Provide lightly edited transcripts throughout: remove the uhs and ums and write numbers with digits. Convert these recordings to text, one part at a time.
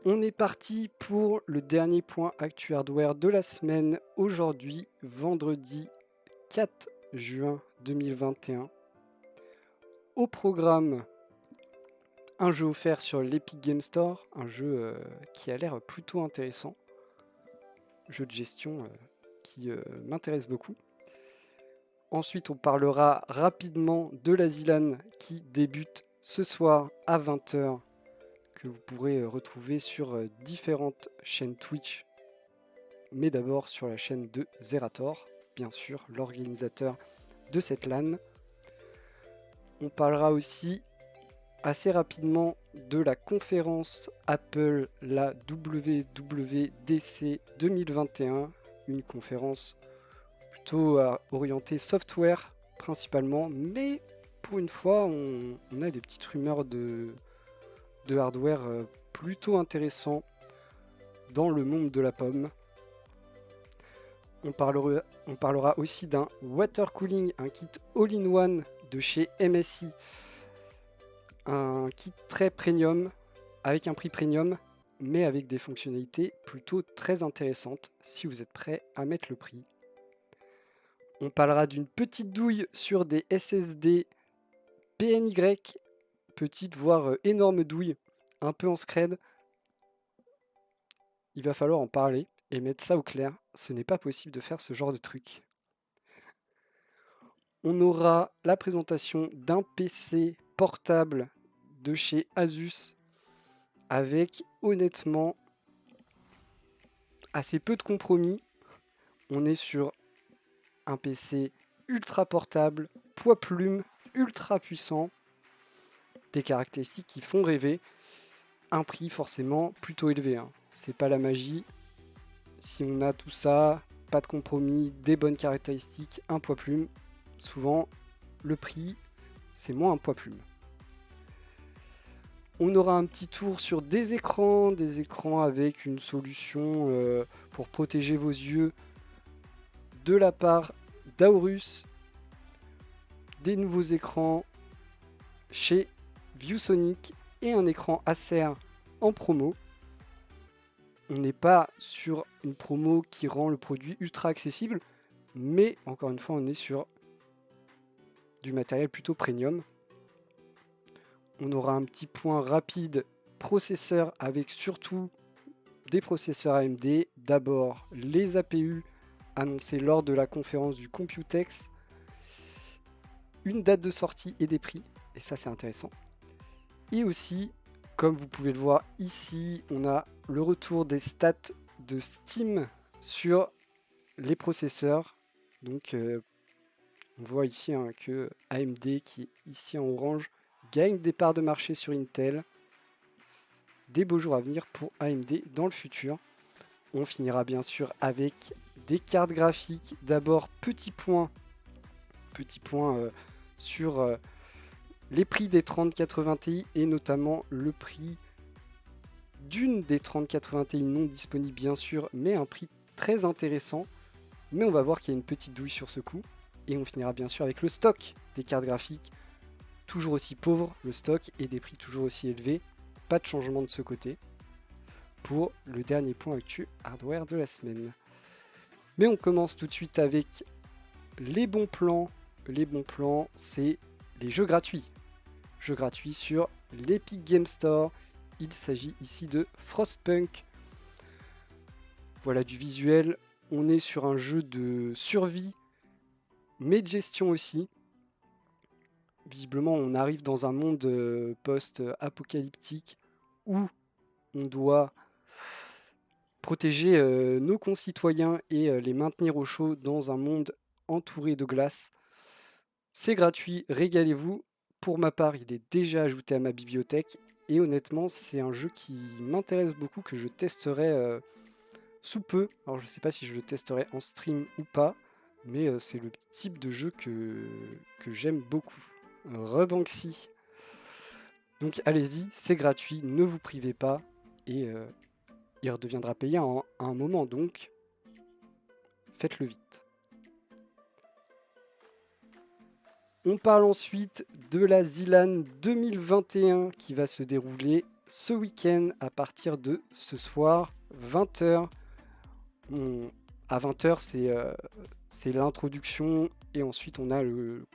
On est parti pour le dernier point actu hardware de la semaine. Aujourd'hui, vendredi 4 juin 2021. Au programme, un jeu offert sur l'Epic Game Store, un jeu qui a l'air plutôt intéressant. Jeu de gestion qui m'intéresse beaucoup. Ensuite, on parlera rapidement de la ZLAN qui débute ce soir à 20h, que vous pourrez retrouver sur différentes chaînes Twitch, mais d'abord sur la chaîne de Zerator, bien sûr, l'organisateur de cette LAN. On parlera aussi assez rapidement de la conférence Apple, la WWDC 2021, une conférence plutôt orientée software principalement, mais pour une fois, on a des petites rumeurs de hardware plutôt intéressant dans le monde de la pomme. On parlera aussi d'un water cooling, un kit all-in-one de chez MSI. Un kit très premium, avec un prix premium, mais avec des fonctionnalités plutôt très intéressantes si vous êtes prêt à mettre le prix. On parlera d'une petite douille sur des SSD PNY, petite voire énorme douille, un peu en scred. Il va falloir en parler et mettre ça au clair. Ce n'est pas possible de faire ce genre de truc. On aura la présentation d'un PC portable de chez Asus avec honnêtement assez peu de compromis. On est sur un PC ultra portable, poids plume, ultra puissant, des caractéristiques qui font rêver, un prix forcément plutôt élevé. C'est pas la magie. Si on a tout ça, pas de compromis, des bonnes caractéristiques, un poids plume, souvent le prix c'est moins un poids plume. On aura un petit tour sur des écrans avec une solution pour protéger vos yeux de la part d'Aorus, des nouveaux écrans chez ViewSonic et un écran Acer en promo. On n'est pas sur une promo qui rend le produit ultra accessible, mais encore une fois on est sur du matériel plutôt premium. On aura un petit point rapide processeur avec surtout des processeurs AMD. D'abord les APU annoncés lors de la conférence du Computex, une date de sortie et des prix, et ça c'est intéressant. Et aussi, comme vous pouvez le voir ici, on a le retour des stats de Steam sur les processeurs. Donc on voit ici que AMD, qui est ici en orange, gagne des parts de marché sur Intel. Des beaux jours à venir pour AMD dans le futur. On finira bien sûr avec des cartes graphiques. D'abord, petit point sur les prix des 3080 Ti et notamment le prix d'une des 3080 Ti non disponible bien sûr, mais un prix très intéressant. Mais on va voir qu'il y a une petite douille sur ce coup. Et on finira bien sûr avec le stock des cartes graphiques, toujours aussi pauvre le stock et des prix toujours aussi élevés. Pas de changement de ce côté pour le dernier point actu hardware de la semaine. Mais on commence tout de suite avec les bons plans. Les bons plans, c'est les jeux gratuits. Jeux gratuits sur l'Epic Game Store. Il s'agit ici de Frostpunk. Voilà du visuel. On est sur un jeu de survie, mais de gestion aussi. Visiblement, on arrive dans un monde post-apocalyptique où on doit protéger nos concitoyens et les maintenir au chaud dans un monde entouré de glace. C'est gratuit, régalez-vous. Pour ma part, il est déjà ajouté à ma bibliothèque et honnêtement, c'est un jeu qui m'intéresse beaucoup, que je testerai sous peu. Alors, je ne sais pas si je le testerai en stream ou pas, mais c'est le type de jeu que j'aime beaucoup. Rebanksy. Donc allez-y, c'est gratuit, ne vous privez pas et il redeviendra payant à un moment, donc faites-le vite. On parle ensuite de la ZLAN 2021 qui va se dérouler ce week-end à partir de ce soir, 20h. À 20h, c'est l'introduction et ensuite on a le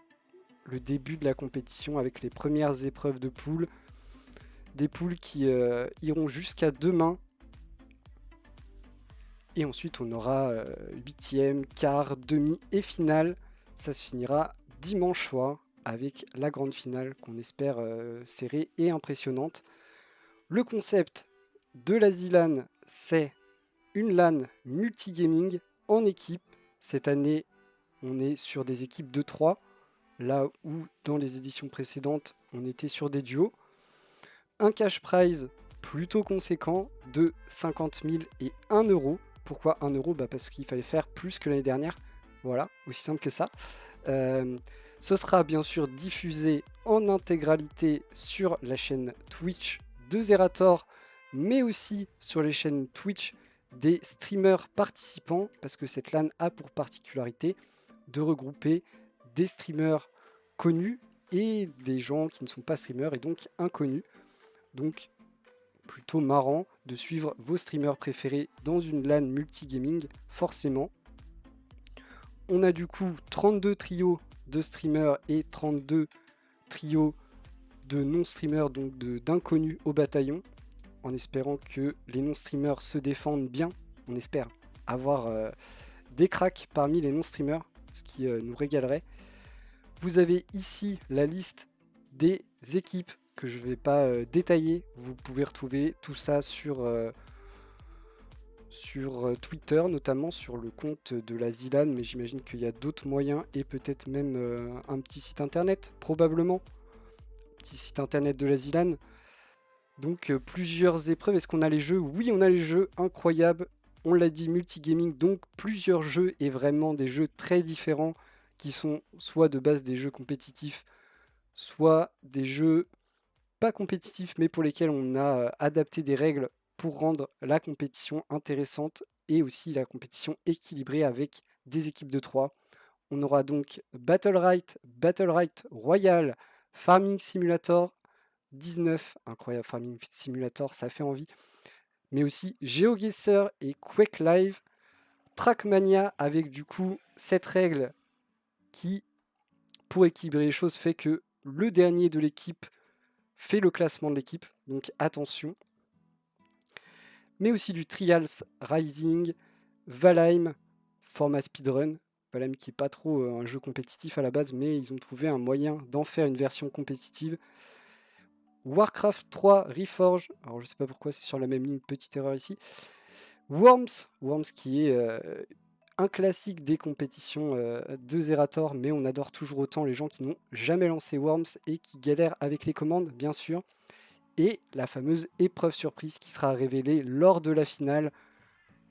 début de la compétition avec les premières épreuves de poules. Des poules qui iront jusqu'à demain. Et ensuite on aura 8e, quart, demi et finale. Ça se finira dimanche soir avec la grande finale qu'on espère serrée et impressionnante. Le concept de la ZLAN, c'est une LAN multigaming en équipe. Cette année, on est sur des équipes de 3, là où dans les éditions précédentes, on était sur des duos. Un cash prize plutôt conséquent de 50 000 et 1 euro. Pourquoi 1 euro ? Parce qu'il fallait faire plus que l'année dernière. Voilà, aussi simple que ça. Ce sera bien sûr diffusé en intégralité sur la chaîne Twitch de Zerator, mais aussi sur les chaînes Twitch des streamers participants, parce que cette LAN a pour particularité de regrouper des streamers connus et des gens qui ne sont pas streamers et donc inconnus. Donc plutôt marrant de suivre vos streamers préférés dans une LAN multigaming, forcément. On a du coup 32 trios de streamers et 32 trios de non-streamers, donc d'inconnus au bataillon, en espérant que les non-streamers se défendent bien. On espère avoir des cracks parmi les non-streamers, ce qui nous régalerait. Vous avez ici la liste des équipes que je ne vais pas détailler. Vous pouvez retrouver tout ça sur Twitter, notamment sur le compte de la ZLAN, mais j'imagine qu'il y a d'autres moyens et peut-être même un petit site internet, probablement. Petit site internet de la ZLAN. Donc plusieurs épreuves. Est-ce qu'on a les jeux ? Oui, on a les jeux, incroyable. On l'a dit, multigaming, donc plusieurs jeux et vraiment des jeux très différents qui sont soit de base des jeux compétitifs, soit des jeux pas compétitifs mais pour lesquels on a adapté des règles pour rendre la compétition intéressante et aussi la compétition équilibrée avec des équipes de 3. On aura donc Battlerite Royal, Farming Simulator 19, incroyable Farming Simulator, ça fait envie. Mais aussi GeoGuessr et Quake Live, Trackmania avec du coup cette règle qui, pour équilibrer les choses, fait que le dernier de l'équipe fait le classement de l'équipe, donc attention. Mais aussi du Trials Rising, Valheim, format speedrun. Valheim qui n'est pas trop un jeu compétitif à la base, mais ils ont trouvé un moyen d'en faire une version compétitive. Warcraft 3 Reforge, alors je sais pas pourquoi c'est sur la même ligne, petite erreur ici. Worms qui est un classique des compétitions de Zerator, mais on adore toujours autant les gens qui n'ont jamais lancé Worms et qui galèrent avec les commandes, bien sûr. Et la fameuse épreuve surprise qui sera révélée lors de la finale.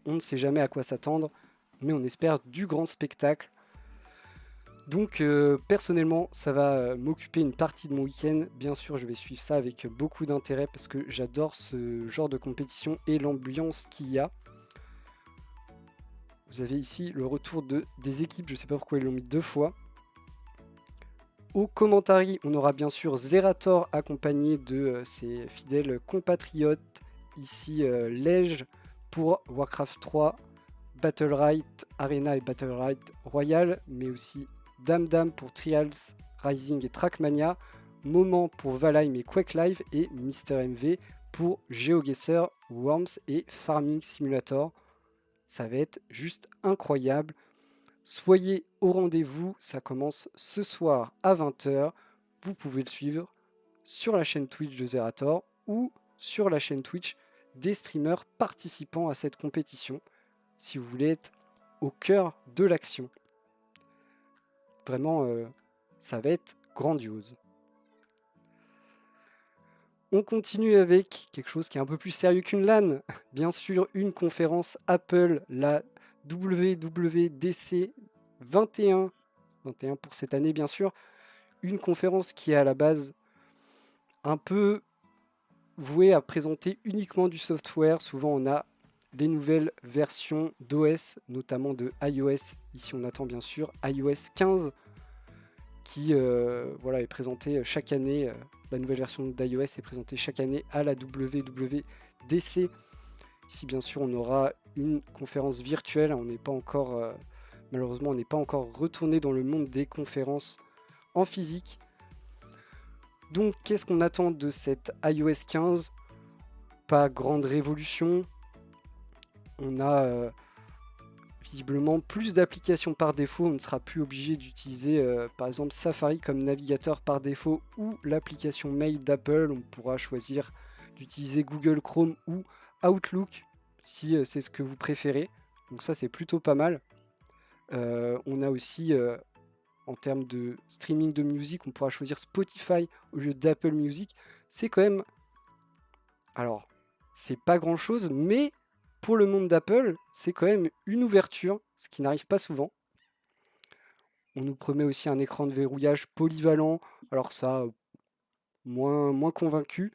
On ne sait jamais à quoi s'attendre, mais on espère du grand spectacle. Donc personnellement, ça va m'occuper une partie de mon week-end. Bien sûr, je vais suivre ça avec beaucoup d'intérêt parce que j'adore ce genre de compétition et l'ambiance qu'il y a. Vous avez ici le retour des équipes, je ne sais pas pourquoi ils l'ont mis 2 fois. Au commentary, on aura bien sûr Zerator accompagné de ses fidèles compatriotes. Ici, Lege pour Warcraft 3, Battlerite Arena et Battlerite Royal, mais aussi Damdam pour Trials Rising et Trackmania, Moment pour Valheim et Quake Live et Mr MV pour GeoGuessr, Worms et Farming Simulator. Ça va être juste incroyable. Soyez au rendez-vous, ça commence ce soir à 20h. Vous pouvez le suivre sur la chaîne Twitch de Zerator ou sur la chaîne Twitch des streamers participant à cette compétition, si vous voulez être au cœur de l'action. Vraiment, ça va être grandiose. On continue avec quelque chose qui est un peu plus sérieux qu'une LAN. Bien sûr, une conférence Apple, la WWDC 21 pour cette année, bien sûr. Une conférence qui est à la base un peu vouée à présenter uniquement du software. Souvent, on a les nouvelles versions d'OS, notamment de iOS. Ici, on attend bien sûr iOS 15 qui est présenté chaque année La nouvelle version d'iOS est présentée chaque année à la WWDC. Ici, bien sûr, on aura une conférence virtuelle. On n'est pas encore, malheureusement, on n'est pas encore retourné dans le monde des conférences en physique. Donc, qu'est-ce qu'on attend de cette iOS 15 ? Pas grande révolution. On a visiblement plus d'applications par défaut. On ne sera plus obligé d'utiliser par exemple Safari comme navigateur par défaut ou l'application mail d'Apple. On pourra choisir d'utiliser Google Chrome ou Outlook si c'est ce que vous préférez. Donc ça, c'est plutôt pas mal. On a aussi en termes de streaming de musique, on pourra choisir Spotify au lieu d'Apple Music. C'est quand même... Alors, c'est pas grand-chose, mais pour le monde d'Apple, c'est quand même une ouverture, ce qui n'arrive pas souvent. On nous promet aussi un écran de verrouillage polyvalent. Alors ça, moins convaincu.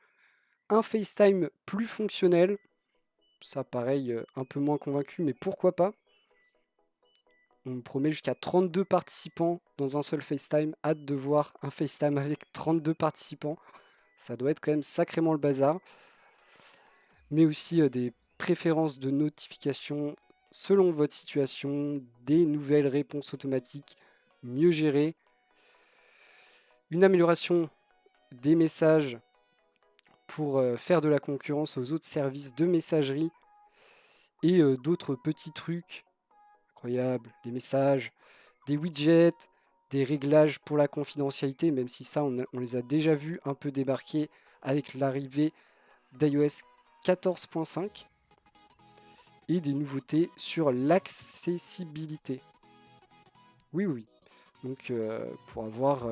Un FaceTime plus fonctionnel. Ça, pareil, un peu moins convaincu, mais pourquoi pas. On me promet jusqu'à 32 participants dans un seul FaceTime. Hâte de voir un FaceTime avec 32 participants. Ça doit être quand même sacrément le bazar. Mais aussi des préférences de notification selon votre situation, des nouvelles réponses automatiques mieux gérées, une amélioration des messages pour faire de la concurrence aux autres services de messagerie et d'autres petits trucs incroyables, les messages, des widgets, des réglages pour la confidentialité, même si ça on les a déjà vus un peu débarquer avec l'arrivée d'iOS 14.5 et des nouveautés sur l'accessibilité. Oui. Donc pour avoir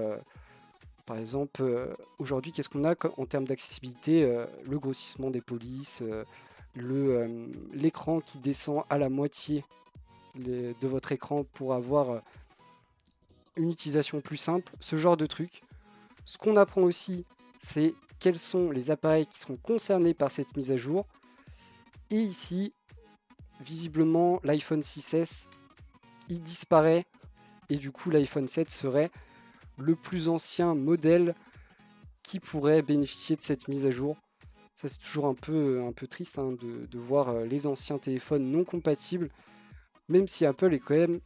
par exemple aujourd'hui qu'est-ce qu'on a en termes d'accessibilité, le grossissement des polices, l'écran qui descend à la moitié de votre écran pour avoir une utilisation plus simple, ce genre de truc. Ce qu'on apprend aussi, c'est quels sont les appareils qui seront concernés par cette mise à jour. Et ici, visiblement, l'iPhone 6S, il disparaît. Et du coup, l'iPhone 7 serait le plus ancien modèle qui pourrait bénéficier de cette mise à jour. Ça, c'est toujours un peu triste de voir les anciens téléphones non compatibles, même si Apple est quand même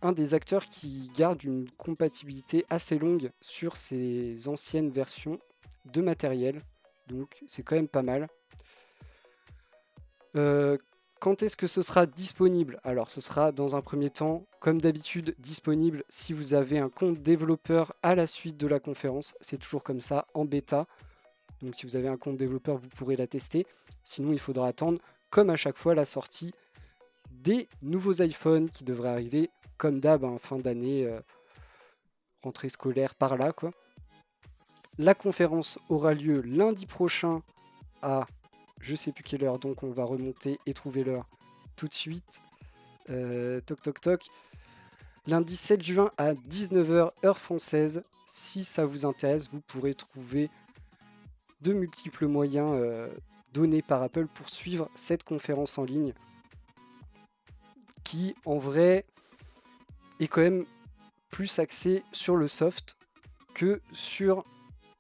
un des acteurs qui garde une compatibilité assez longue sur ses anciennes versions de matériel. Donc c'est quand même pas mal. Quand est-ce que ce sera disponible ? Alors ce sera dans un premier temps, comme d'habitude, disponible si vous avez un compte développeur à la suite de la conférence. C'est toujours comme ça, en bêta. Donc si vous avez un compte développeur, vous pourrez la tester. Sinon, il faudra attendre, comme à chaque fois, la sortie des nouveaux iPhones qui devraient arriver, comme d'hab, en fin d'année, rentrée scolaire par là, quoi. La conférence aura lieu lundi prochain à je sais plus quelle heure, donc on va remonter et trouver l'heure tout de suite. Toc. Lundi 7 juin à 19h heure française. Si ça vous intéresse, vous pourrez trouver de multiples moyens donnés par Apple pour suivre cette conférence en ligne qui, en vrai, est quand même plus axée sur le soft que sur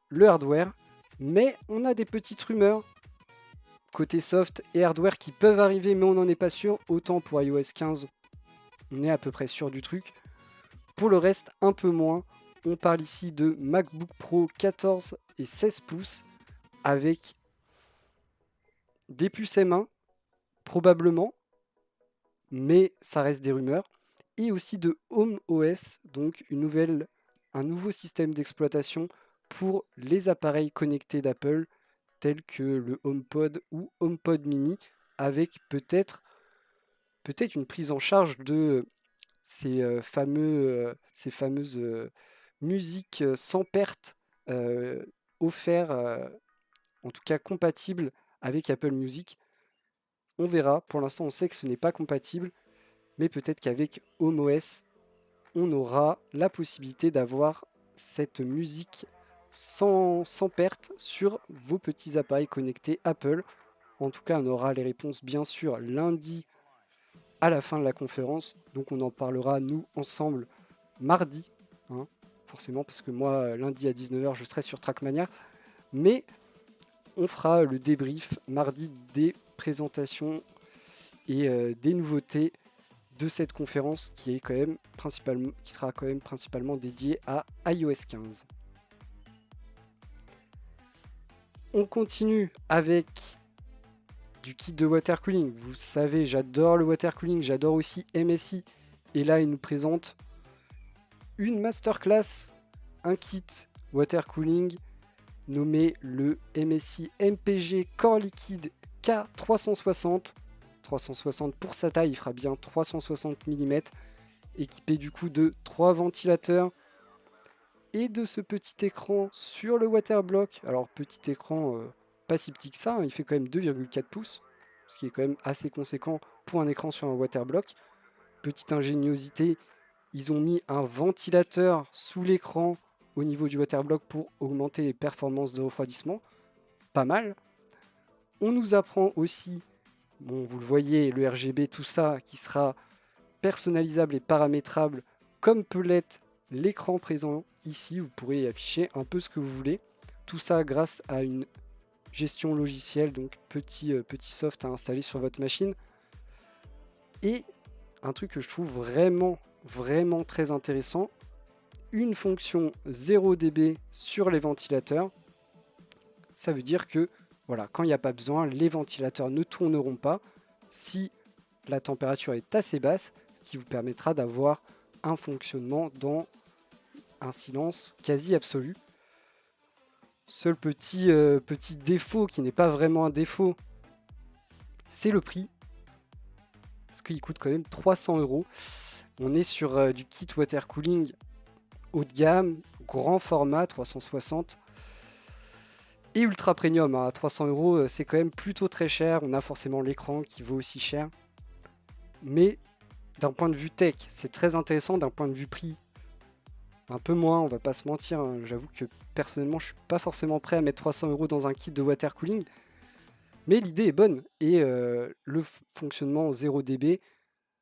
le hardware. Mais on a des petites rumeurs côté soft et hardware qui peuvent arriver, mais on n'en est pas sûr. Autant pour iOS 15, on est à peu près sûr du truc. Pour le reste, un peu moins. On parle ici de MacBook Pro 14 et 16 pouces avec des puces M1, probablement, mais ça reste des rumeurs. Et aussi de Home OS, donc un nouveau système d'exploitation pour les appareils connectés d'Apple, tels que le HomePod ou HomePod Mini, avec peut-être une prise en charge de ces fameuses musiques sans perte offertes, en tout cas compatibles avec Apple Music. On verra, pour l'instant on sait que ce n'est pas compatible, mais peut-être qu'avec HomeOS, on aura la possibilité d'avoir cette musique sans perte sur vos petits appareils connectés Apple. En tout cas, on aura les réponses bien sûr lundi à la fin de la conférence. Donc on en parlera nous ensemble mardi. forcément, parce que moi, lundi à 19h, je serai sur Trackmania. Mais on fera le débrief mardi des présentations et des nouveautés de cette conférence qui sera quand même principalement dédiée à iOS 15. On continue avec du kit de water cooling. Vous savez, j'adore le water cooling, j'adore aussi MSI. Et là, il nous présente une masterclass, un kit water cooling nommé le MSI MPG Core Liquide K360. 360 pour sa taille, il fera bien 360 mm, équipé du coup de 3 ventilateurs et de ce petit écran sur le waterblock. Alors petit écran pas si petit que ça, hein, il fait quand même 2,4 pouces, ce qui est quand même assez conséquent pour un écran sur un waterblock. Petite ingéniosité, ils ont mis un ventilateur sous l'écran au niveau du waterblock pour augmenter les performances de refroidissement. Pas mal. On nous apprend aussi, bon, vous le voyez, le RGB, tout ça, qui sera personnalisable et paramétrable comme peut l'être l'écran présent ici. Vous pourrez afficher un peu ce que vous voulez. Tout ça grâce à une gestion logicielle, donc petit soft à installer sur votre machine. Et un truc que je trouve vraiment très intéressant, une fonction 0 dB sur les ventilateurs. Ça veut dire que voilà, quand il n'y a pas besoin, les ventilateurs ne tourneront pas si la température est assez basse, ce qui vous permettra d'avoir un fonctionnement dans un silence quasi absolu. Seul petit défaut qui n'est pas vraiment un défaut, c'est le prix. Parce qu'il coûte quand même 300 €. On est sur du kit water cooling haut de gamme, grand format 360 et ultra premium. À 300 €, c'est quand même plutôt très cher. On a forcément l'écran qui vaut aussi cher. Mais d'un point de vue tech, c'est très intéressant. D'un point de vue prix, un peu moins, on va pas se mentir. Hein. J'avoue que personnellement, je suis pas forcément prêt à mettre 300 € dans un kit de water cooling. Mais l'idée est bonne. Et le fonctionnement 0 dB,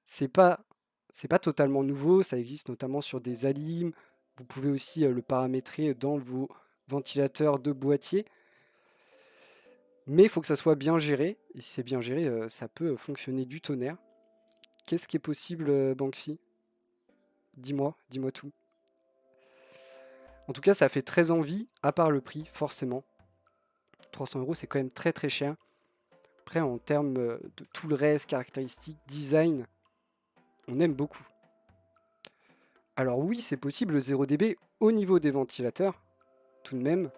c'est pas totalement nouveau. Ça existe notamment sur des Alim. Vous pouvez aussi le paramétrer dans vos ventilateurs de boîtier. Mais il faut que ça soit bien géré. Et si c'est bien géré, ça peut fonctionner du tonnerre. Qu'est-ce qui est possible, Banksy? Dis-moi tout. En tout cas, ça fait très envie, à part le prix, forcément. 300 €, c'est quand même très cher. Après, en termes de tout le reste, caractéristiques, design, on aime beaucoup. Alors oui, c'est possible le 0 dB au niveau des ventilateurs, tout de même.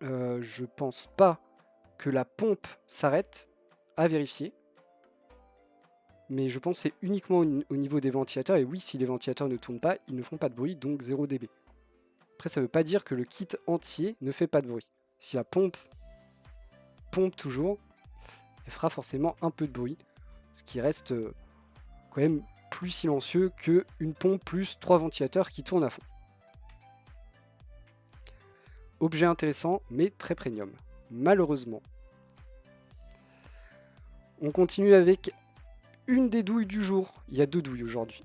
Je pense pas que la pompe s'arrête, à vérifier. Mais je pense que c'est uniquement au niveau des ventilateurs. Et oui, si les ventilateurs ne tournent pas, ils ne font pas de bruit, donc 0 dB. Après, ça ne veut pas dire que le kit entier ne fait pas de bruit. Si la pompe pompe toujours, elle fera forcément un peu de bruit. Ce qui reste quand même plus silencieux qu'une pompe plus 3 ventilateurs qui tournent à fond. Objet intéressant, mais très premium. Malheureusement. On continue avec une des douilles du jour. Il y a 2 douilles aujourd'hui.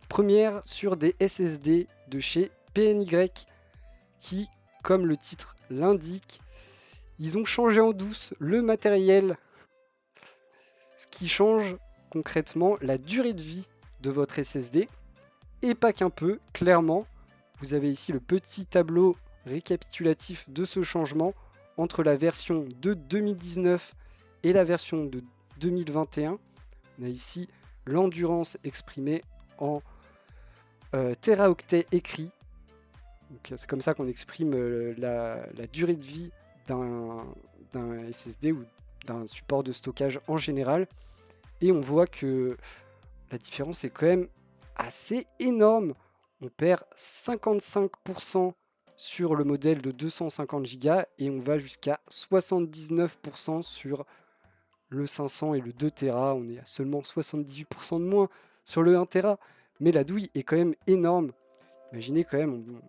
Première sur des SSD de chez PNY qui, comme le titre l'indique, ils ont changé en douce le matériel. Ce qui change concrètement la durée de vie de votre SSD. Et pas qu'un peu, clairement. Vous avez ici le petit tableau récapitulatif de ce changement entre la version de 2019 et la version de 2021. On a ici l'endurance exprimée en téraoctets écrits. C'est comme ça qu'on exprime la durée de vie d'un SSD ou d'un support de stockage en général. Et on voit que la différence est quand même assez énorme. On perd 55% sur le modèle de 250 Go et on va jusqu'à 79% sur le 500 et le 2 Tera. On est à seulement 78% de moins sur le 1 Tera. Mais la douille est quand même énorme. Imaginez quand même,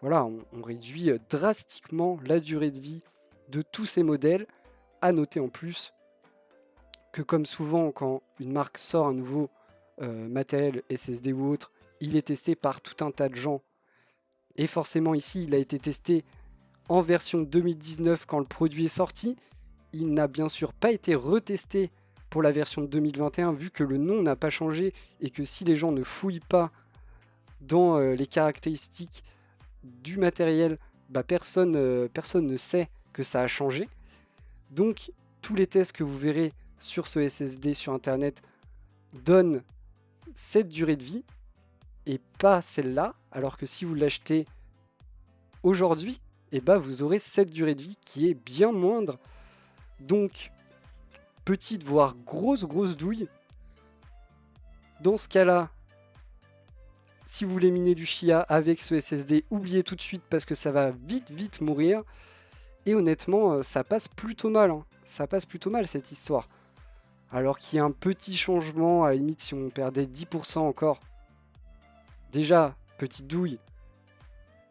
on réduit drastiquement la durée de vie de tous ces modèles. À noter en plus que comme souvent quand une marque sort un nouveau matériel SSD ou autre, il est testé par tout un tas de gens Et forcément ici, il a été testé en version 2019 quand le produit est sorti. Il n'a bien sûr pas été retesté pour la version de 2021 vu que le nom n'a pas changé et que si les gens ne fouillent pas dans les caractéristiques du matériel, bah personne ne sait que ça a changé. Donc tous les tests que vous verrez sur ce SSD sur internet donnent cette durée de vie et pas celle-là, alors que si vous l'achetez aujourd'hui, et bah vous aurez cette durée de vie qui est bien moindre. Donc petite voire grosse douille. Dans ce cas-là, si vous voulez miner du Chia avec ce SSD, oubliez tout de suite parce que ça va vite mourir. Et honnêtement, ça passe plutôt mal. Hein. Ça passe plutôt mal cette histoire. Alors qu'il y a un petit changement, à la limite si on perdait 10% encore. Déjà, petite douille,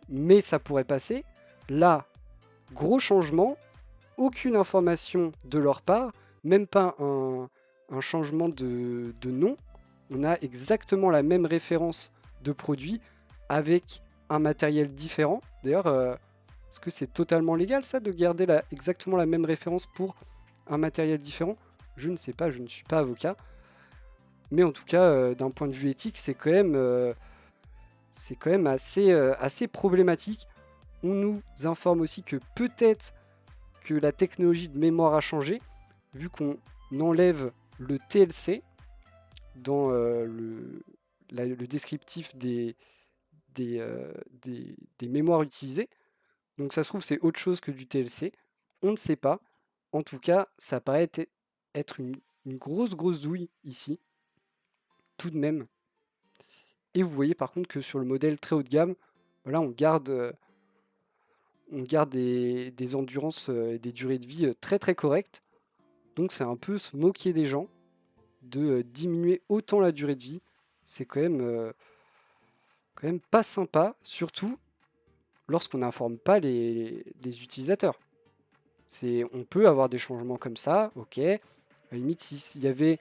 mais ça pourrait passer. Là, gros changement, aucune information de leur part, même pas un changement de nom. On a exactement la même référence de produit avec un matériel différent. D'ailleurs, est-ce que c'est totalement légal ça de garder exactement la même référence pour un matériel différent? Je ne sais pas, je ne suis pas avocat. Mais en tout cas, d'un point de vue éthique, c'est quand même assez problématique. On nous informe aussi que peut-être que la technologie de mémoire a changé, vu qu'on enlève le TLC dans le descriptif des mémoires utilisées. Donc ça se trouve c'est autre chose que du TLC. On ne sait pas. En tout cas, ça paraît être une grosse douille ici. Tout de même. Et vous voyez par contre que sur le modèle très haut de gamme, voilà, on garde des endurances et des durées de vie très correctes. Donc c'est un peu se moquer des gens de diminuer autant la durée de vie. C'est quand même pas sympa, surtout lorsqu'on n'informe pas les utilisateurs. On peut avoir des changements comme ça, ok. À la limite, s'il y avait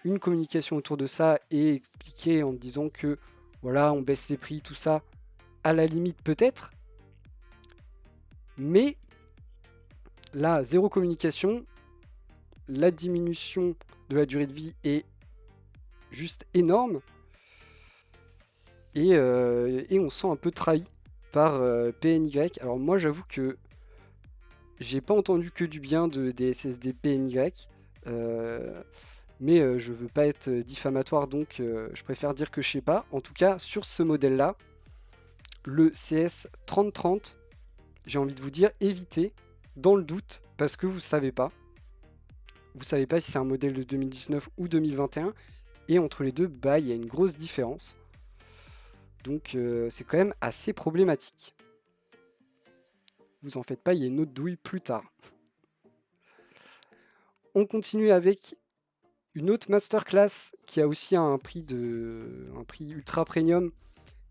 une communication autour de ça et expliquer en disant que voilà, on baisse les prix, tout ça, à la limite peut-être. Mais là, zéro communication, la diminution de la durée de vie est juste énorme. Et on se sent un peu trahi par PNY. Alors moi j'avoue que j'ai pas entendu que du bien des SSD PNY. Mais je veux pas être diffamatoire, donc je préfère dire que je sais pas. En tout cas, sur ce modèle-là, le CS3030, j'ai envie de vous dire, évitez, dans le doute, parce que vous savez pas. Vous savez pas si c'est un modèle de 2019 ou 2021. Et entre les deux, bah, il y a une grosse différence. Donc c'est quand même assez problématique. Vous en faites pas, il y a une autre douille plus tard. On continue avec une autre masterclass qui a aussi un prix ultra premium.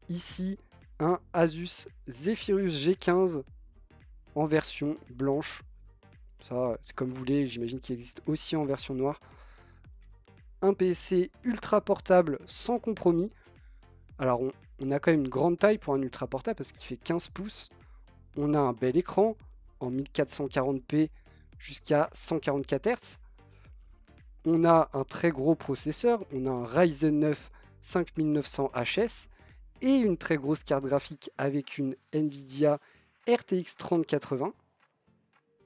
Ici, un Asus Zephyrus G15 en version blanche. Ça, c'est comme vous voulez, j'imagine qu'il existe aussi en version noire. Un PC ultra portable sans compromis. Alors, on a quand même une grande taille pour un ultra portable parce qu'il fait 15 pouces. On a un bel écran en 1440p jusqu'à 144 Hz. On a un très gros processeur, on a un Ryzen 9 5900 HS et une très grosse carte graphique avec une Nvidia RTX 3080.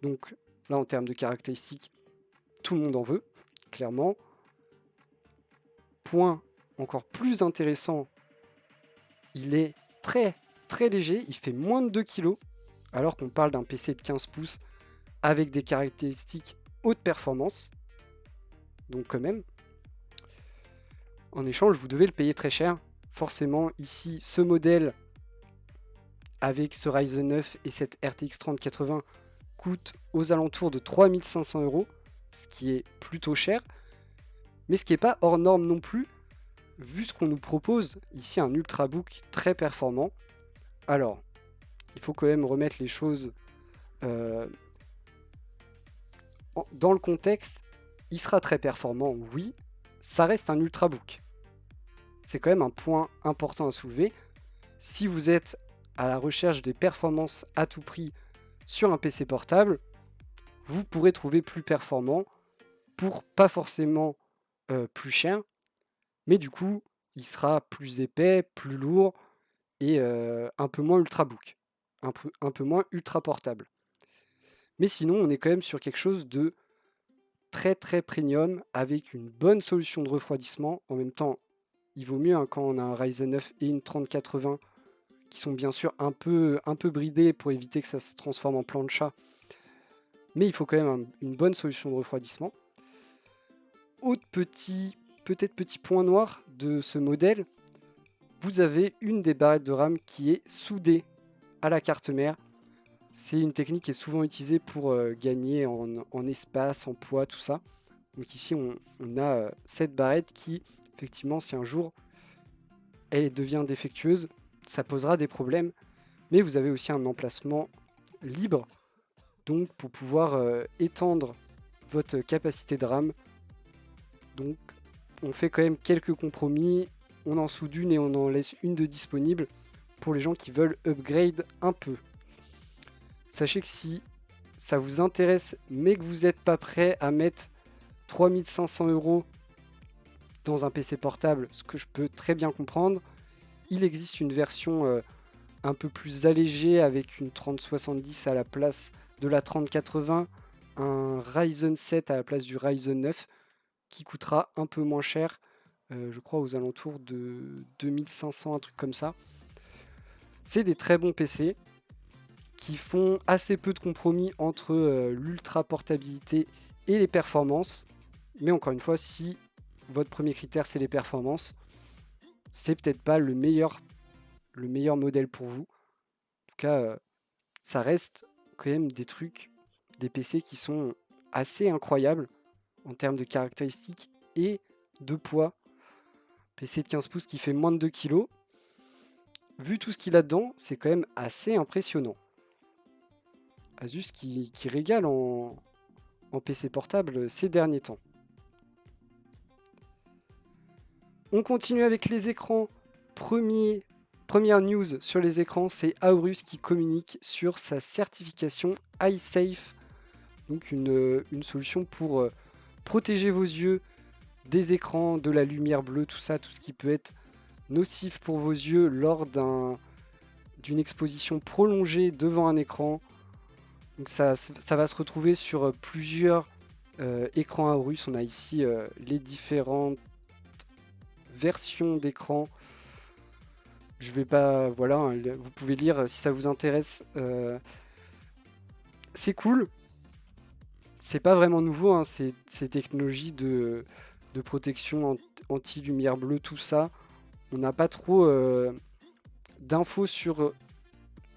Donc là, en termes de caractéristiques, tout le monde en veut, clairement. Point encore plus intéressant, il est très léger, il fait moins de 2 kg, alors qu'on parle d'un PC de 15 pouces avec des caractéristiques haute performance. Donc quand même, en échange, vous devez le payer très cher. Forcément, ici, ce modèle avec ce Ryzen 9 et cette RTX 3080 coûte aux alentours de 3500 €, ce qui est plutôt cher, mais ce qui n'est pas hors norme non plus, vu ce qu'on nous propose ici, un Ultrabook très performant. Alors, il faut quand même remettre les choses dans le contexte. Il sera très performant, oui, ça reste un Ultrabook. C'est quand même un point important à soulever. Si vous êtes à la recherche des performances à tout prix sur un PC portable, vous pourrez trouver plus performant pour pas forcément plus cher, mais du coup, il sera plus épais, plus lourd et un peu moins ultrabook, un peu moins ultra portable. Mais sinon, on est quand même sur quelque chose de très très premium avec une bonne solution de refroidissement. En même temps, il vaut mieux quand on a un Ryzen 9 et une 3080 qui sont bien sûr un peu bridés pour éviter que ça se transforme en plancha. Mais il faut quand même une bonne solution de refroidissement. Autre petit point noir de ce modèle, vous avez une des barrettes de RAM qui est soudée à la carte mère. C'est une technique qui est souvent utilisée pour gagner en espace, en poids, tout ça. Donc ici, on a cette barrette qui, effectivement, si un jour elle devient défectueuse, ça posera des problèmes. Mais vous avez aussi un emplacement libre, donc pour pouvoir étendre votre capacité de RAM. Donc on fait quand même quelques compromis, on en soude une et on en laisse une de disponible pour les gens qui veulent upgrade un peu. Sachez que si ça vous intéresse mais que vous n'êtes pas prêt à mettre 3500 € dans un PC portable, ce que je peux très bien comprendre, il existe une version un peu plus allégée avec une 3070 à la place de la 3080, un Ryzen 7 à la place du Ryzen 9 qui coûtera un peu moins cher, je crois aux alentours de 2500, un truc comme ça. C'est des très bons PC qui font assez peu de compromis entre l'ultra portabilité et les performances. Mais encore une fois, si votre premier critère c'est les performances, c'est peut-être pas le meilleur modèle pour vous. En tout cas, ça reste quand même des trucs, des PC qui sont assez incroyables en termes de caractéristiques et de poids. PC de 15 pouces qui fait moins de 2 kg. Vu tout ce qu'il a dedans, c'est quand même assez impressionnant. Asus qui régale en PC portable ces derniers temps. On continue avec les écrans. Première news sur les écrans, c'est Aorus qui communique sur sa certification EyeSafe. Donc une solution pour protéger vos yeux des écrans, de la lumière bleue, tout ça, tout ce qui peut être nocif pour vos yeux lors d'une exposition prolongée devant un écran. Donc ça va se retrouver sur plusieurs écrans Aorus. On a ici les différentes versions d'écran. Je vais pas, voilà, hein, vous pouvez lire si ça vous intéresse. C'est cool. C'est pas vraiment nouveau, hein, ces technologies de protection anti-lumière bleue, tout ça. On n'a pas trop d'infos sur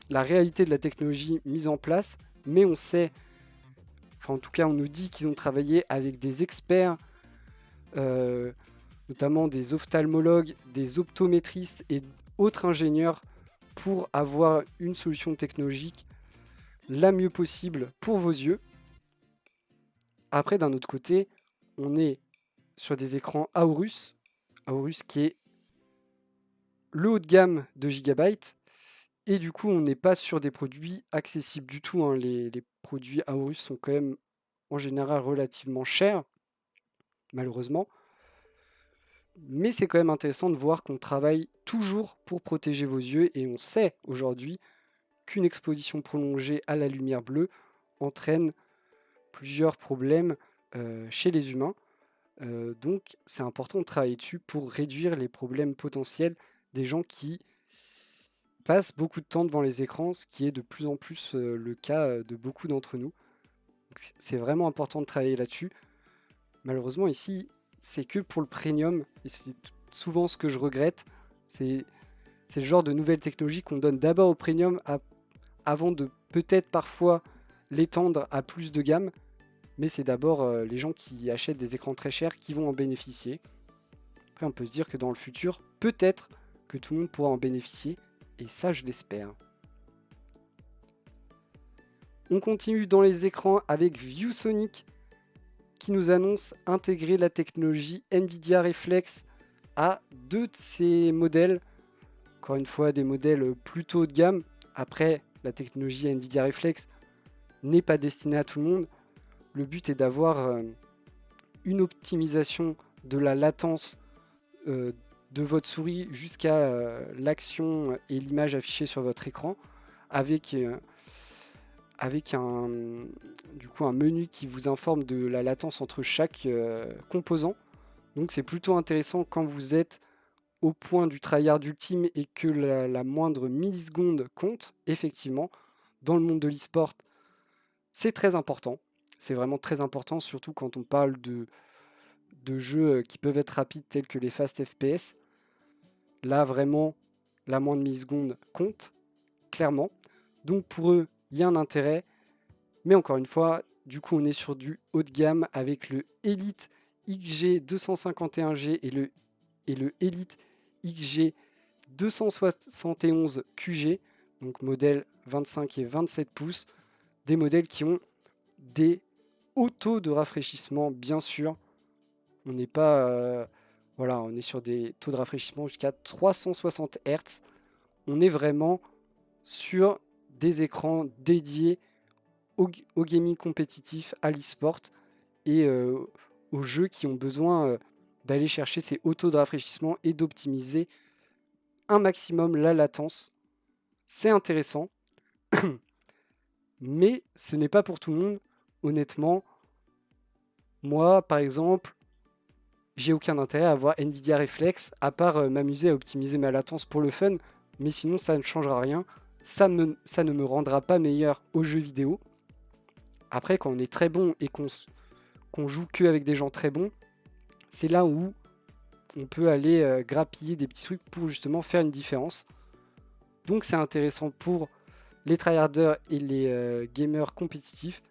la réalité de la technologie mise en place, mais on sait, enfin en tout cas on nous dit qu'ils ont travaillé avec des experts, notamment des ophtalmologues, des optométristes et autres ingénieurs pour avoir une solution technologique la mieux possible pour vos yeux. Après, d'un autre côté, on est sur des écrans Aorus qui est le haut de gamme de Gigabyte, et du coup on n'est pas sur des produits accessibles du tout, hein. Les produits Aorus sont quand même en général relativement chers, malheureusement. Mais c'est quand même intéressant de voir qu'on travaille toujours pour protéger vos yeux, et on sait aujourd'hui qu'une exposition prolongée à la lumière bleue entraîne plusieurs problèmes chez les humains. Donc c'est important de travailler dessus pour réduire les problèmes potentiels des gens qui passent beaucoup de temps devant les écrans, ce qui est de plus en plus le cas de beaucoup d'entre nous. C'est vraiment important de travailler là-dessus. Malheureusement ici, c'est que pour le premium, et c'est souvent ce que je regrette. C'est le genre de nouvelles technologies qu'on donne d'abord au premium avant de peut-être parfois l'étendre à plus de gamme. Mais c'est d'abord les gens qui achètent des écrans très chers qui vont en bénéficier. Après, on peut se dire que dans le futur, peut-être que tout le monde pourra en bénéficier. Et ça, je l'espère. On continue dans les écrans avec ViewSonic qui nous annonce intégrer la technologie Nvidia Reflex à 2 de ses modèles. encore une fois des modèles plutôt haut de gamme. Après, la technologie Nvidia Reflex n'est pas destinée à tout le monde. Le but est d'avoir une optimisation de la latence de votre souris jusqu'à l'action et l'image affichée sur votre écran avec du coup un menu qui vous informe de la latence entre chaque composant. Donc c'est plutôt intéressant quand vous êtes au point du tryhard ultime et que la moindre milliseconde compte. Effectivement, dans le monde de l'e-sport, c'est très important. C'est vraiment très important, surtout quand on parle de jeux qui peuvent être rapides tels que les fast FPS. Là, vraiment, la moindre milliseconde compte, clairement. Donc pour eux, il y a un intérêt. Mais encore une fois, du coup, on est sur du haut de gamme avec le Elite XG 251G et le Elite XG 271 QG, donc modèle 25 et 27 pouces, des modèles qui ont des hauts taux de rafraîchissement, bien sûr. On n'est pas... voilà, on est sur des taux de rafraîchissement jusqu'à 360 Hz. On est vraiment sur des écrans dédiés au gaming compétitif, à l'e-sport et aux jeux qui ont besoin d'aller chercher ces hauts taux de rafraîchissement et d'optimiser un maximum la latence. C'est intéressant, mais ce n'est pas pour tout le monde. Honnêtement, moi, par exemple, j'ai aucun intérêt à avoir Nvidia Reflex, à part m'amuser à optimiser ma latence pour le fun, mais sinon ça ne changera rien. Ça ne me rendra pas meilleur aux jeux vidéo. Après, quand on est très bon et qu'on joue que avec des gens très bons, c'est là où on peut aller grappiller des petits trucs pour justement faire une différence. Donc c'est intéressant pour les tryharders et les gamers compétitifs.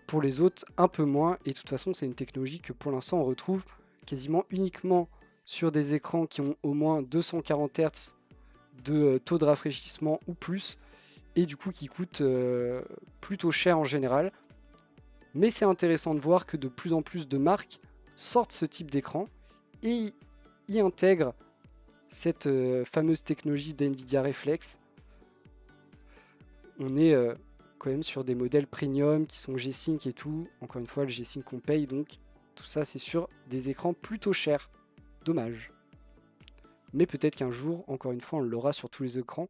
Pour les autres, un peu moins. Et de toute façon, c'est une technologie que pour l'instant, on retrouve quasiment uniquement sur des écrans qui ont au moins 240 Hz de taux de rafraîchissement ou plus. Et du coup, qui coûtent plutôt cher en général. Mais c'est intéressant de voir que de plus en plus de marques sortent ce type d'écran et y intègrent cette fameuse technologie d'NVIDIA Reflex. On est quand même sur des modèles premium qui sont G-Sync et tout. Encore une fois, le G-Sync on paye, donc tout ça c'est sur des écrans plutôt chers. Dommage. Mais peut-être qu'un jour, encore une fois, on l'aura sur tous les écrans,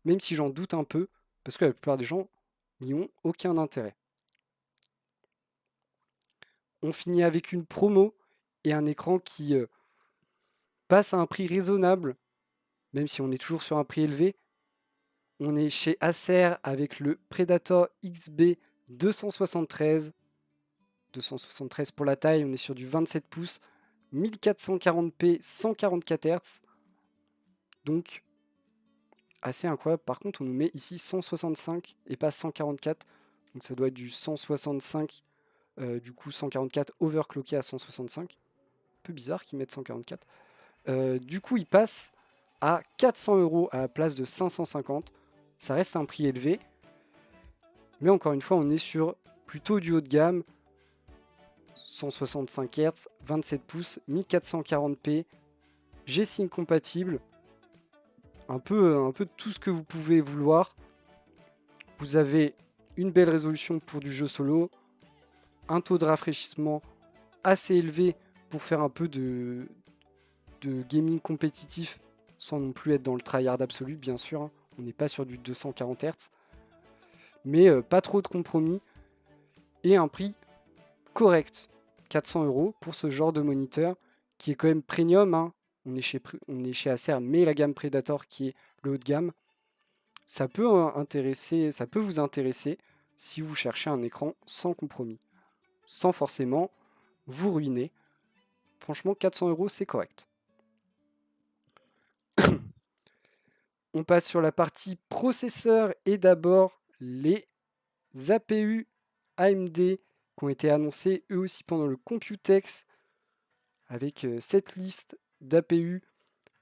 même si j'en doute un peu, parce que la plupart des gens n'y ont aucun intérêt. On finit avec une promo et un écran qui passe à un prix raisonnable, même si on est toujours sur un prix élevé. On est chez Acer avec le Predator XB 273. 273 pour la taille, on est sur du 27 pouces, 1440p, 144 Hz. Donc, assez incroyable. Par contre, on nous met ici 165 et pas 144. Donc ça doit être du 165, du coup 144 overclocké à 165. Un peu bizarre qu'ils mettent 144. Du coup, il passe à 400 € à la place de 550. Ça reste un prix élevé. Mais encore une fois, on est sur plutôt du haut de gamme. 165 Hz, 27 pouces, 1440p, G-Sync compatible. Un peu de tout ce que vous pouvez vouloir. Vous avez une belle résolution pour du jeu solo. Un taux de rafraîchissement assez élevé pour faire un peu de gaming compétitif sans non plus être dans le tryhard absolu, bien sûr. Hein. On n'est pas sur du 240 Hz. Mais pas trop de compromis. Et un prix correct. 400 € pour ce genre de moniteur qui est quand même premium. Hein. On est chez Acer, mais la gamme Predator qui est le haut de gamme. Ça peut vous intéresser si vous cherchez un écran sans compromis. Sans forcément vous ruiner. Franchement, 400 € c'est correct. On passe sur la partie processeur et d'abord les APU AMD qui ont été annoncés eux aussi pendant le Computex avec cette liste d'APU,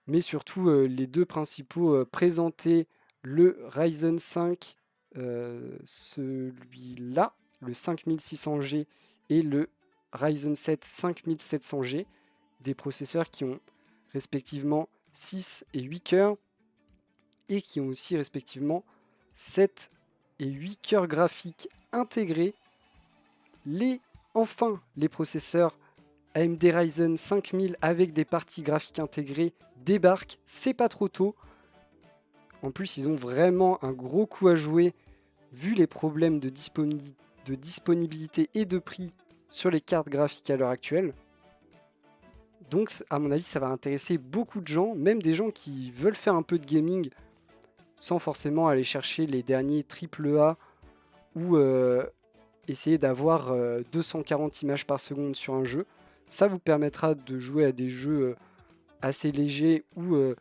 mais surtout les deux principaux présentés, le Ryzen 5, celui-là, le 5600G et le Ryzen 7 5700G, des processeurs qui ont respectivement 6 et 8 cœurs, et qui ont aussi respectivement 7 et 8 cœurs graphiques intégrés. Enfin, les processeurs AMD Ryzen 5000 avec des parties graphiques intégrées débarquent, c'est pas trop tôt. En plus, ils ont vraiment un gros coup à jouer vu les problèmes de disponibilité et de prix sur les cartes graphiques à l'heure actuelle. Donc à mon avis, ça va intéresser beaucoup de gens, même des gens qui veulent faire un peu de gaming sans forcément aller chercher les derniers AAA ou essayer d'avoir 240 images par seconde sur un jeu. Ça vous permettra de jouer à des jeux assez légers ou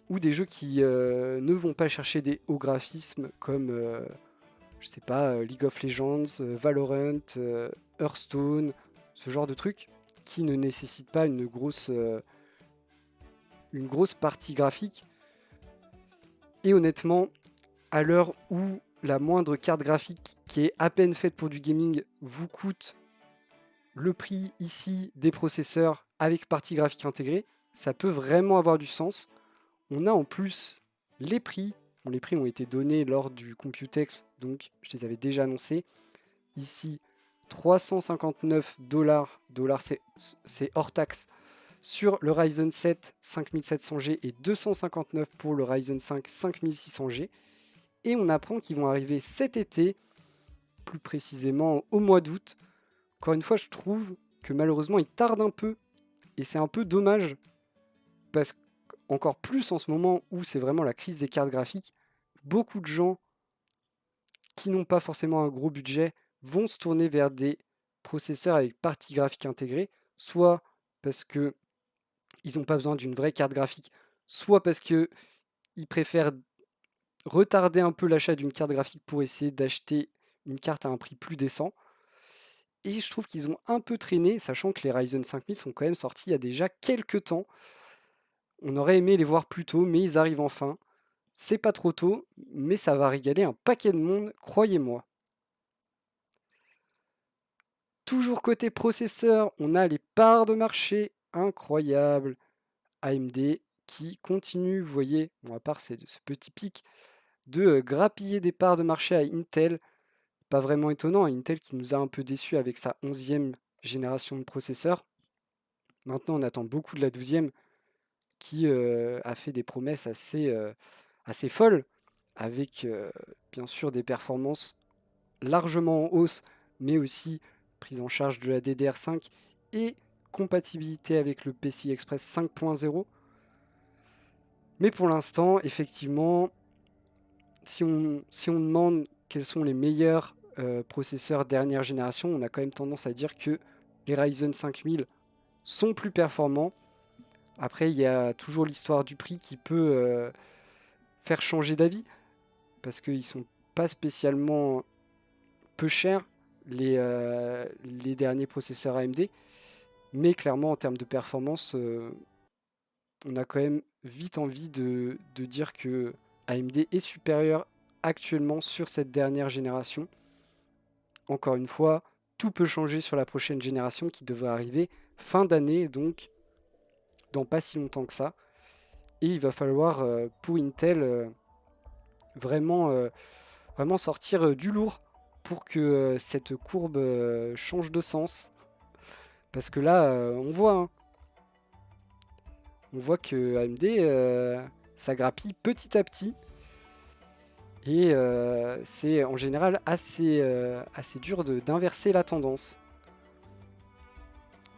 des jeux qui ne vont pas chercher des hauts graphismes comme je sais pas, League of Legends, Valorant, Hearthstone, ce genre de trucs qui ne nécessitent pas une grosse partie graphique. Et honnêtement, à l'heure où la moindre carte graphique qui est à peine faite pour du gaming vous coûte le prix ici des processeurs avec partie graphique intégrée, ça peut vraiment avoir du sens. On a en plus les prix. Bon, les prix ont été donnés lors du Computex, donc je les avais déjà annoncés. Ici, 359$, c'est hors taxe, sur le Ryzen 7 5700G et 259 pour le Ryzen 5 5600G. Et on apprend qu'ils vont arriver cet été, plus précisément au mois d'août. Encore une fois, je trouve que malheureusement, ils tardent un peu. Et c'est un peu dommage, parce qu'encore plus en ce moment où c'est vraiment la crise des cartes graphiques, beaucoup de gens qui n'ont pas forcément un gros budget vont se tourner vers des processeurs avec partie graphique intégrée, soit parce que ils n'ont pas besoin d'une vraie carte graphique, soit parce qu'ils préfèrent retarder un peu l'achat d'une carte graphique pour essayer d'acheter une carte à un prix plus décent. Et je trouve qu'ils ont un peu traîné, sachant que les Ryzen 5000 sont quand même sortis il y a déjà quelques temps. On aurait aimé les voir plus tôt, mais ils arrivent enfin. C'est pas trop tôt, mais ça va régaler un paquet de monde, croyez-moi. Toujours côté processeur, on a les parts de marché incroyables. AMD qui continue, vous voyez, bon, à part ce petit pic, de grappiller des parts de marché à Intel. Pas vraiment étonnant, Intel qui nous a un peu déçus avec sa 11e génération de processeurs. Maintenant, on attend beaucoup de la 12e qui a fait des promesses assez folles, avec bien sûr des performances largement en hausse, mais aussi prise en charge de la DDR5 et compatibilité avec le PCI Express 5.0. Mais pour l'instant, effectivement, si on demande quels sont les meilleurs processeurs dernière génération, on a quand même tendance à dire que les Ryzen 5000 sont plus performants. Après, il y a toujours l'histoire du prix qui peut faire changer d'avis, parce qu'ils sont pas spécialement peu chers, les derniers processeurs AMD, mais clairement en termes de performance, on a quand même vite envie de dire que AMD est supérieur actuellement sur cette dernière génération. Encore une fois, tout peut changer sur la prochaine génération qui devrait arriver fin d'année, donc dans pas si longtemps que ça. Et il va falloir pour Intel vraiment sortir du lourd pour que cette courbe change de sens. Parce que là, on voit que AMD, ça grappille petit à petit. Et c'est en général assez dur d'inverser la tendance.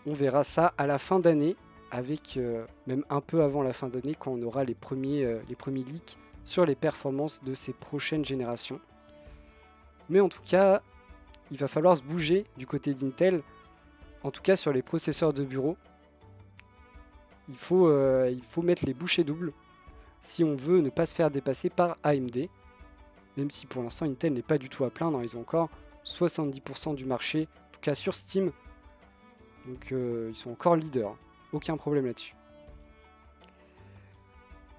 On verra ça à la fin d'année, avec même un peu avant la fin d'année, quand on aura les premiers leaks sur les performances de ces prochaines générations. Mais en tout cas, il va falloir se bouger du côté d'Intel, en tout cas sur les processeurs de bureau. Il faut mettre les bouchées doubles si on veut ne pas se faire dépasser par AMD. Même si pour l'instant Intel n'est pas du tout à plaindre, ils ont encore 70% du marché, en tout cas sur Steam. Donc ils sont encore leaders, aucun problème là-dessus.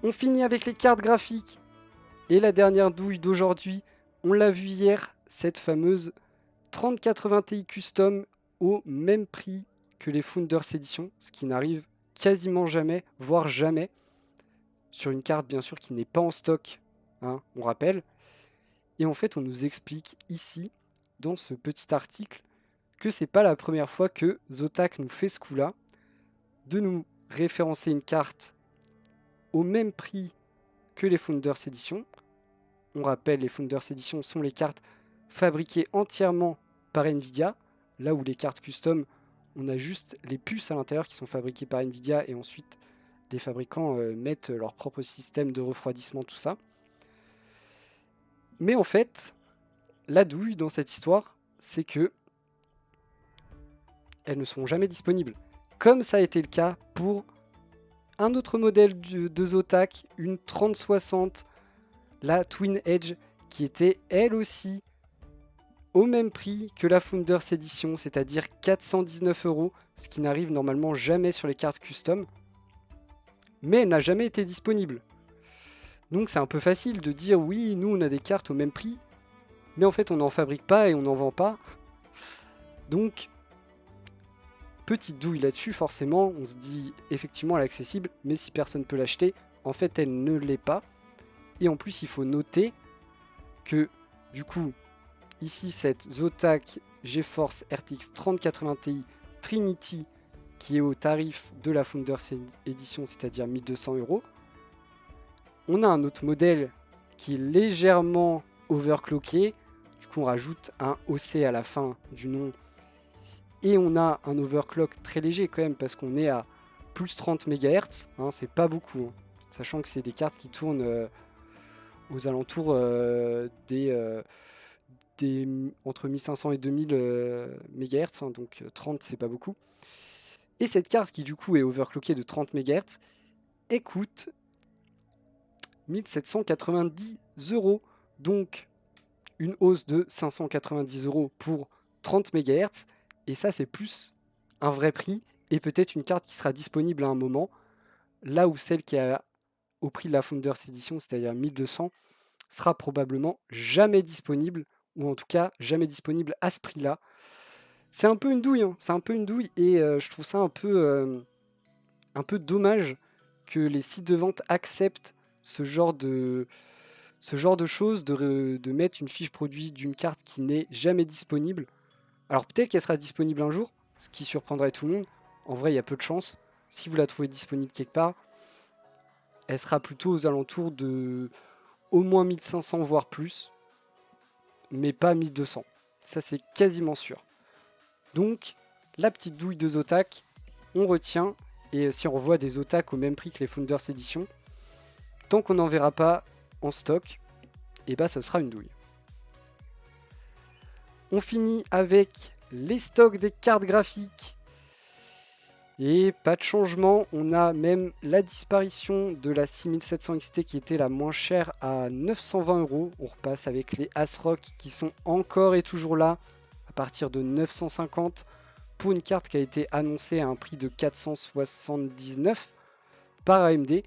On finit avec les cartes graphiques. Et la dernière douille d'aujourd'hui, on l'a vu hier, cette fameuse 3080 Ti Custom au même prix que les Founders Edition, ce qui n'arrive quasiment jamais, voire jamais. sur une carte bien sûr qui n'est pas en stock, hein, on rappelle. Et en fait on nous explique ici, dans ce petit article, que c'est pas la première fois que Zotac nous fait ce coup-là, de nous référencer une carte au même prix que les Founders Edition. On rappelle, les Founders Edition sont les cartes fabriquées entièrement par Nvidia, là où les cartes custom, on a juste les puces à l'intérieur qui sont fabriquées par Nvidia et ensuite les fabricants mettent leur propre système de refroidissement, tout ça. Mais en fait, la douille dans cette histoire, c'est que elles ne seront jamais disponibles. Comme ça a été le cas pour un autre modèle de Zotac, une 3060, la Twin Edge, qui était elle aussi au même prix que la Founders Edition, c'est-à-dire 419 €, ce qui n'arrive normalement jamais sur les cartes custom. Mais elle n'a jamais été disponible. Donc c'est un peu facile de dire oui, nous on a des cartes au même prix, mais en fait on n'en fabrique pas et on n'en vend pas. Donc, petite douille là-dessus, forcément, on se dit effectivement elle est accessible, mais si personne ne peut l'acheter, en fait elle ne l'est pas. Et en plus il faut noter que du coup, ici cette Zotac GeForce RTX 3080 Ti Trinity qui est au tarif de la Founders Edition, c'est-à-dire 1200 €. On a un autre modèle qui est légèrement overclocké. Du coup, on rajoute un OC à la fin du nom. Et on a un overclock très léger quand même parce qu'on est à plus 30 MHz. Hein, c'est pas beaucoup. Hein, sachant que c'est des cartes qui tournent aux alentours des entre 1500 et 2000 MHz. Hein, donc 30, c'est pas beaucoup. Et cette carte qui du coup est overclockée de 30 MHz, elle coûte 1790 €. Donc une hausse de 590 € pour 30 MHz. Et ça, c'est plus un vrai prix et peut-être une carte qui sera disponible à un moment. Là où celle qui est au prix de la Founders Edition, c'est-à-dire 1200, sera probablement jamais disponible, ou en tout cas jamais disponible à ce prix-là. C'est un peu une douille, hein, c'est un peu une douille, et je trouve ça un peu dommage que les sites de vente acceptent ce genre de choses, de mettre une fiche produit d'une carte qui n'est jamais disponible. Alors peut-être qu'elle sera disponible un jour, ce qui surprendrait tout le monde. En vrai, il y a peu de chance. Si vous la trouvez disponible quelque part, elle sera plutôt aux alentours de au moins 1500, voire plus, mais pas 1200. Ça, c'est quasiment sûr. Donc, la petite douille de Zotac, on retient. Et si on revoit des Zotac au même prix que les Founders Edition, tant qu'on n'en verra pas en stock, et bah ce sera une douille. On finit avec les stocks des cartes graphiques. Et pas de changement, on a même la disparition de la 6700 XT qui était la moins chère à 920 €. On repasse avec les ASRock qui sont encore et toujours là à partir de 950 pour une carte qui a été annoncée à un prix de 479 par AMD.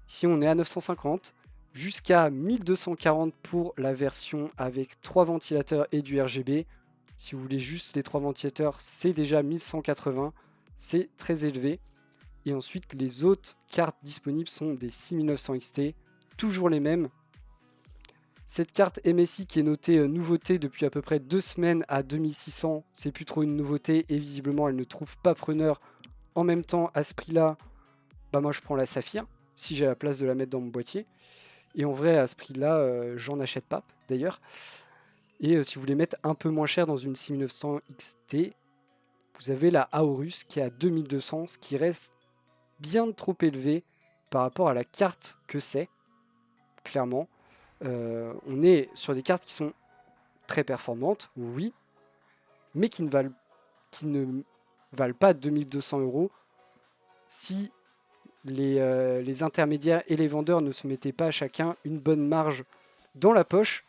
Si on est à 950, jusqu'à 1240 pour la version avec 3 ventilateurs et du RGB. Si vous voulez juste les 3 ventilateurs, c'est déjà 1180. C'est très élevé. Et ensuite, les autres cartes disponibles sont des 6900 XT, toujours les mêmes. Cette carte MSI qui est notée nouveauté depuis à peu près 2 semaines à 2600, c'est plus trop une nouveauté et visiblement elle ne trouve pas preneur. En même temps, à ce prix-là, bah moi je prends la Saphir, si j'ai la place de la mettre dans mon boîtier. Et en vrai, à ce prix-là, j'en achète pas d'ailleurs. Et si vous voulez mettre un peu moins cher dans une 6900 XT, vous avez la Aorus qui est à 2200, ce qui reste bien trop élevé par rapport à la carte que c'est, clairement. On est sur des cartes qui sont très performantes, oui, mais qui ne valent pas 2200 € si les intermédiaires et les vendeurs ne se mettaient pas chacun une bonne marge dans la poche.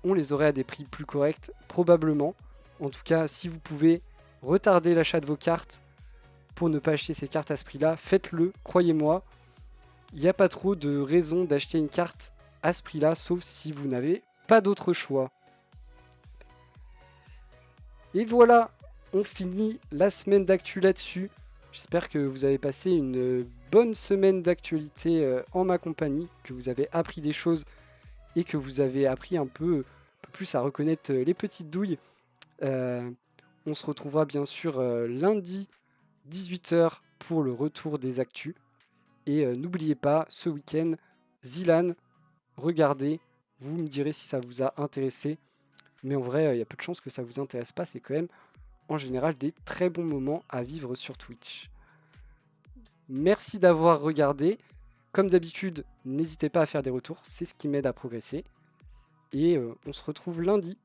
On les aurait à des prix plus corrects, probablement. En tout cas, si vous pouvez retarder l'achat de vos cartes pour ne pas acheter ces cartes à ce prix-là, faites-le, croyez-moi. Il n'y a pas trop de raison d'acheter une carte à ce prix-là, sauf si vous n'avez pas d'autre choix. Et voilà, on finit la semaine d'actu là-dessus. J'espère que vous avez passé une bonne semaine d'actualité en ma compagnie, que vous avez appris des choses et que vous avez appris un peu plus à reconnaître les petites douilles. On se retrouvera bien sûr lundi 18h pour le retour des actus. Et n'oubliez pas, ce week-end, Zilan, regardez, vous me direz si ça vous a intéressé. Mais en vrai, il y a peu de chances que ça vous intéresse pas. C'est quand même, en général, des très bons moments à vivre sur Twitch. Merci d'avoir regardé. Comme d'habitude, n'hésitez pas à faire des retours. C'est ce qui m'aide à progresser. Et on se retrouve lundi.